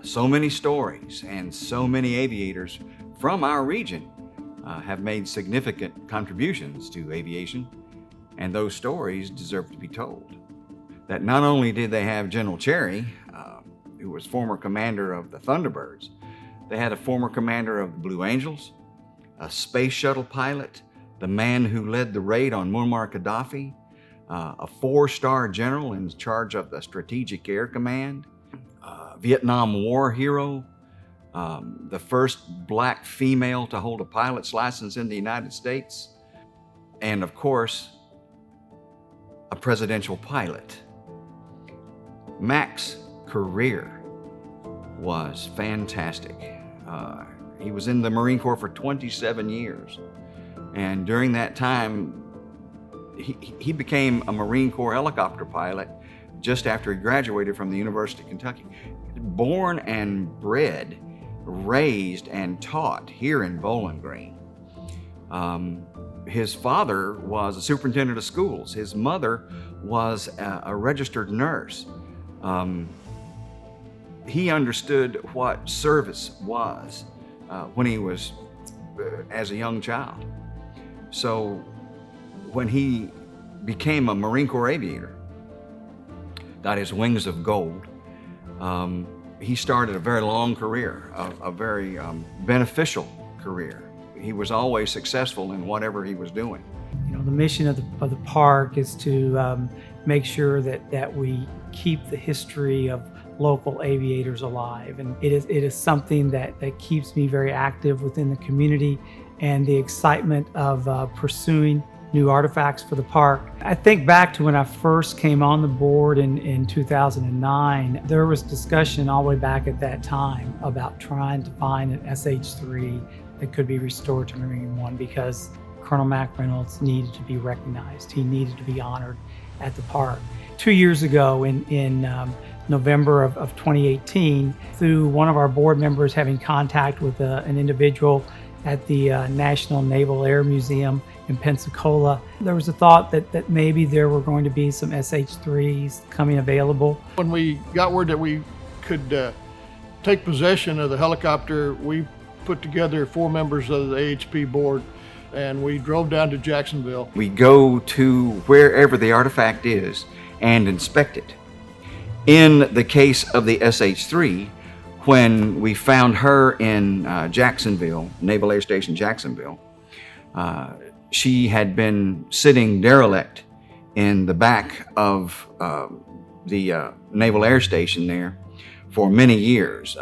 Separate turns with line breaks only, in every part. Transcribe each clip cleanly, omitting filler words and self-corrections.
So many stories and so many aviators from our region have made significant contributions to aviation, and those stories deserve to be told. That not only did they have General Cherry, who was former commander of the Thunderbirds, they had a former commander of the Blue Angels, a space shuttle pilot, the man who led the raid on Muammar Gaddafi, a 4-star general in charge of the Strategic Air Command, Vietnam War hero, the first black female to hold a pilot's license in the United States, and of course, a presidential pilot. Mac's career was fantastic. He was in the Marine Corps for 27 years. And during that time, he became a Marine Corps helicopter pilot just after he graduated from the University of Kentucky. Born and bred, raised and taught here in Bowling Green. His father was a superintendent of schools. His mother was a registered nurse. He understood what service was when he was as a young child. So when he became a Marine Corps aviator, got his wings of gold, he started a very long career, a very beneficial career. He was always successful in whatever he was doing.
You know, the mission of the park is to make sure that we keep the history of local aviators alive, and it is something that keeps me very active within the community, and the excitement of pursuing new artifacts for the park. I think back to when I first came on the board in 2009, there was discussion all the way back at that time about trying to find an SH3 that could be restored to Marine One, because Col Mac Reynolds needed to be recognized. He needed to be honored at the park. 2 years ago in November of 2018, through one of our board members having contact with an individual at the National Naval Air Museum in Pensacola, there was a thought that maybe there were going to be some SH3s coming available.
When we got word that we could take possession of the helicopter, we put together 4 members of the AHP board, and we drove down to Jacksonville.
We go to wherever the artifact is and inspect it. In the case of the SH3, when we found her in Jacksonville, Naval Air Station Jacksonville, she had been sitting derelict in the back of the Naval Air Station there for many years.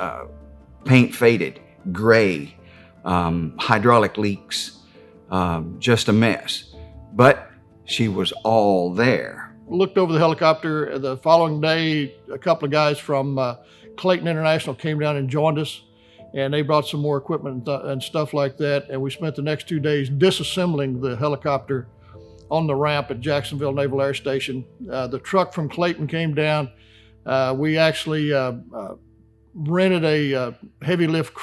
Paint faded, gray, hydraulic leaks, just a mess. But she was all there.
Looked over the helicopter. The following day, a couple of guys from Clayton International came down and joined us, and they brought some more equipment and stuff like that. And we spent the next 2 days disassembling the helicopter on the ramp at Jacksonville Naval Air Station. The truck from Clayton came down. We actually rented a heavy lift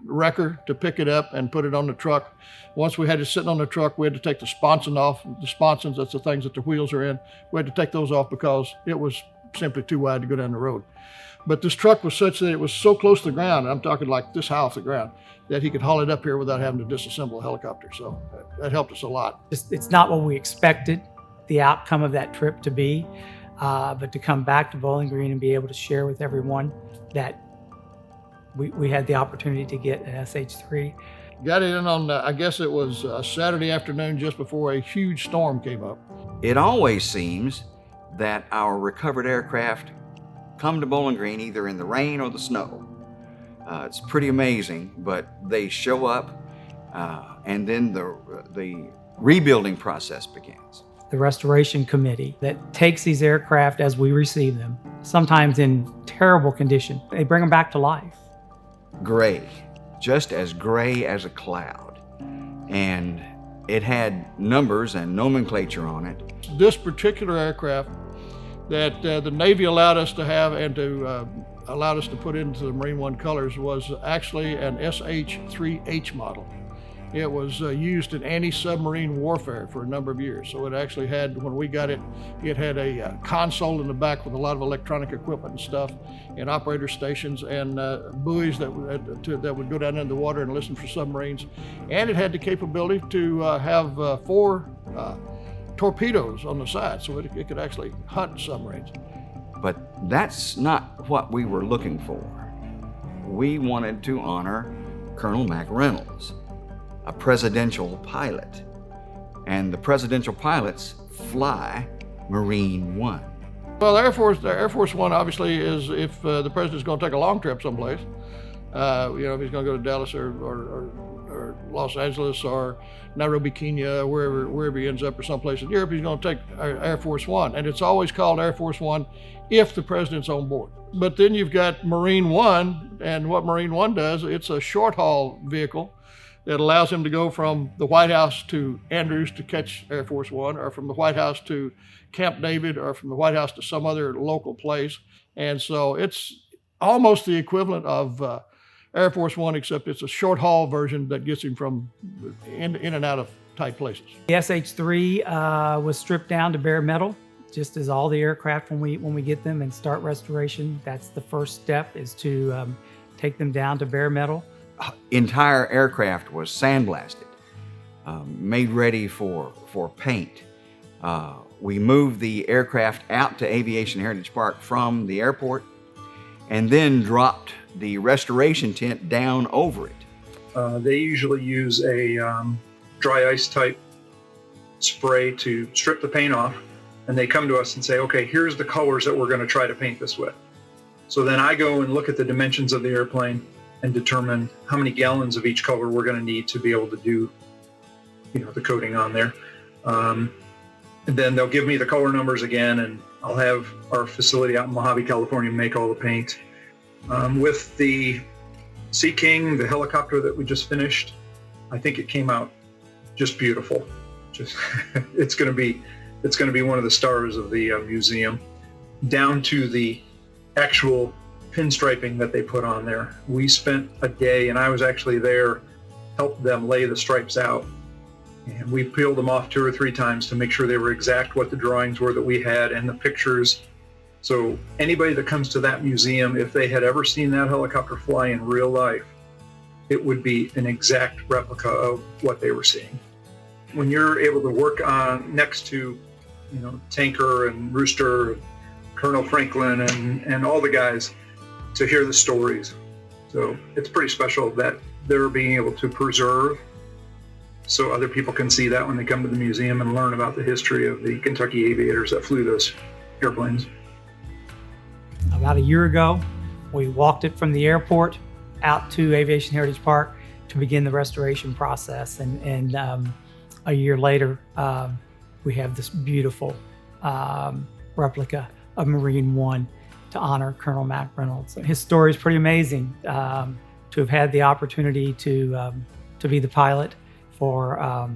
wrecker to pick it up and put it on the truck. Once we had it sitting on the truck, we had to take the sponson off. The sponsons, that's the things that the wheels are in. We had to take those off because it was simply too wide to go down the road. But this truck was such that it was so close to the ground, I'm talking like this high off the ground, that he could haul it up here without having to disassemble a helicopter. So that helped us a lot.
It's not what we expected the outcome of that trip to be, but to come back to Bowling Green and be able to share with everyone that we had the opportunity to get an SH3.
Got it in on, I guess it was a Saturday afternoon just before a huge storm came up.
It always seems that our recovered aircraft come to Bowling Green either in the rain or the snow. It's pretty amazing, but they show up and then the rebuilding process begins.
The restoration committee that takes these aircraft as we receive them, sometimes in terrible condition, they bring them back to life.
Gray, just as gray as a cloud. And it had numbers and nomenclature on it.
This particular aircraft that the Navy allowed us to have and to allowed us to put into the Marine One colors was actually an SH3H model. It was used in anti-submarine warfare for a number of years. So it actually had, when we got it, it had a console in the back with a lot of electronic equipment and stuff, and operator stations and buoys that would go down into the water and listen for submarines. And it had the capability to have 4 torpedoes on the side, so it could actually hunt submarines.
But that's not what we were looking for. We wanted to honor Col Mac Reynolds, a presidential pilot. And the presidential pilots fly Marine One.
Well, the Air Force One obviously is if the president's going to take a long trip someplace. If he's going to go to Dallas or Los Angeles or Nairobi, Kenya, wherever he ends up, or someplace in Europe, he's going to take Air Force One. And it's always called Air Force One if the president's on board. But then you've got Marine One, and what Marine One does, it's a short haul vehicle that allows him to go from the White House to Andrews to catch Air Force One, or from the White House to Camp David, or from the White House to some other local place. And so it's almost the equivalent of Air Force One, except it's a short haul version that gets him from in and out of tight places.
The SH3 was stripped down to bare metal, just as all the aircraft when we get them and start restoration. That's the first step, is to take them down to bare metal.
Entire aircraft was sandblasted, made ready for paint. We moved the aircraft out to Aviation Heritage Park from the airport, and then dropped the restoration tent down over it.
They usually use a dry ice type spray to strip the paint off, and they come to us and say, okay, here's the colors that we're going to try to paint this with. So then I go and look at the dimensions of the airplane and determine how many gallons of each color we're going to need to be able to do, the coating on there. And then they'll give me the color numbers again, and I'll have our facility out in Mojave, California, make all the paint. With the Sea King, the helicopter that we just finished, I think it came out just beautiful. Just it's going to be one of the stars of the museum, down to the actual pinstriping that they put on there. We spent a day, and I was actually there, helped them lay the stripes out. And we peeled them off 2 or 3 times to make sure they were exact what the drawings were that we had and the pictures. So anybody that comes to that museum, if they had ever seen that helicopter fly in real life, it would be an exact replica of what they were seeing. When you're able to work on next to, Tanker and Rooster, Colonel Franklin and all the guys, to hear the stories. So it's pretty special that they're being able to preserve, so other people can see that when they come to the museum and learn about the history of the Kentucky aviators that flew those airplanes.
About a year ago, we walked it from the airport out to Aviation Heritage Park to begin the restoration process. And a year later, we have this beautiful replica of Marine One to honor Col Mac Reynolds. His story is pretty amazing. To have had the opportunity to be the pilot for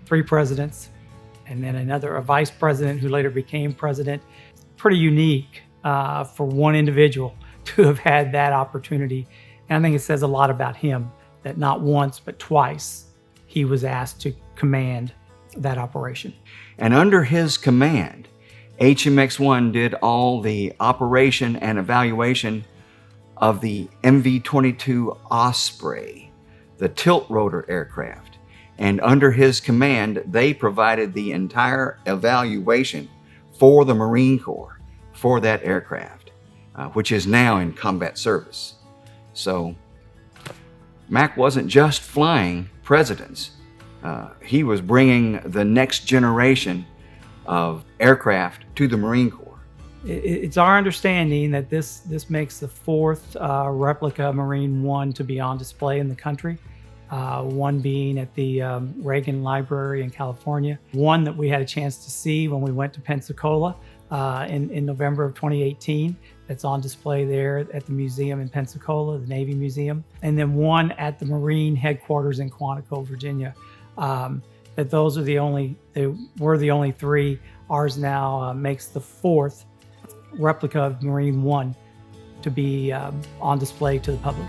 3 presidents, and then a vice president who later became president. Pretty unique for one individual to have had that opportunity. And I think it says a lot about him that not once but twice he was asked to command that operation.
And under his command, HMX-1 did all the operation and evaluation of the MV-22 Osprey, the tilt rotor aircraft. And under his command, they provided the entire evaluation for the Marine Corps for that aircraft, which is now in combat service. So Mac wasn't just flying presidents. He was bringing the next generation of aircraft to the Marine Corps.
It's our understanding that this makes the 4th replica Marine One to be on display in the country. One being at the Reagan Library in California. One that we had a chance to see when we went to Pensacola in November of 2018. That's on display there at the museum in Pensacola, the Navy Museum. And then one at the Marine headquarters in Quantico, Virginia. That they were the only 3. Ours now makes the 4th replica of Marine One to be on display to the public.